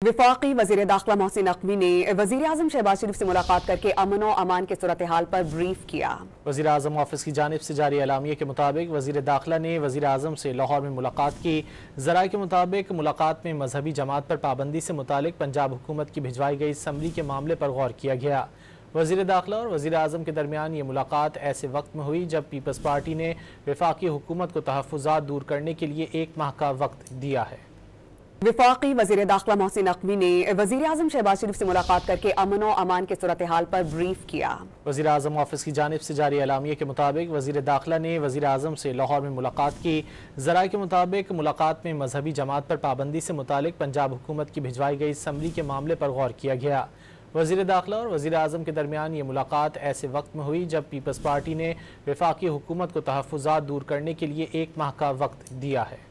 वफाकी वज़ीर दाखिला मोहसिन नकवी ने वज़ीर आज़म शहबाज शरीफ से मुलाकात करके अमन व अमान के सूरत हाल पर ब्रीफ किया। वज़ीर आज़म ऑफिस की जानिब से जारी एलामिया के मुताबिक वज़ीर दाखिला ने वज़ीर आज़म से लाहौर में मुलाकात की। ज़राए के मुताबिक मुलाकात में मजहबी जमात पर पाबंदी से मुतालिक पंजाब हुकूमत की भिजवाई गई समरी के मामले पर गौर किया गया। वज़ीर दाखिला और वज़ीर आज़म के दरमियान ये मुलाकात ऐसे वक्त में हुई जब पीपल्स पार्टी ने वफाकी हुकूमत को तहफ़्फ़ुज़ात दूर करने के लिए 1 माह का वक्त दिया है। वफाकी वज़ीर दाखिला मोहसिन नकवी ने वज़ीर आज़म शहबाज शरीफ से मुलाकात करके अमन व अमान के सूरत हाल पर ब्रीफ किया। वज़ीर आज़म ऑफिस की जानिब से जारी एलामिया के मुताबिक वज़ीर दाखिला ने वज़ीर आज़म से लाहौर में मुलाकात की। ज़राए के मुताबिक मुलाकात में मजहबी जमात पर पाबंदी से मुतालिक पंजाब हुकूमत की भिजवाई गई समरी के मामले पर गौर किया गया। वज़ीर दाखिला और वज़ीर आज़म के दरमियान ये मुलाकात ऐसे वक्त में हुई जब पीपल्स पार्टी ने वफाकी हुकूमत को तहफ़्फ़ुज़ात दूर करने के लिए 1 माह का वक्त दिया है।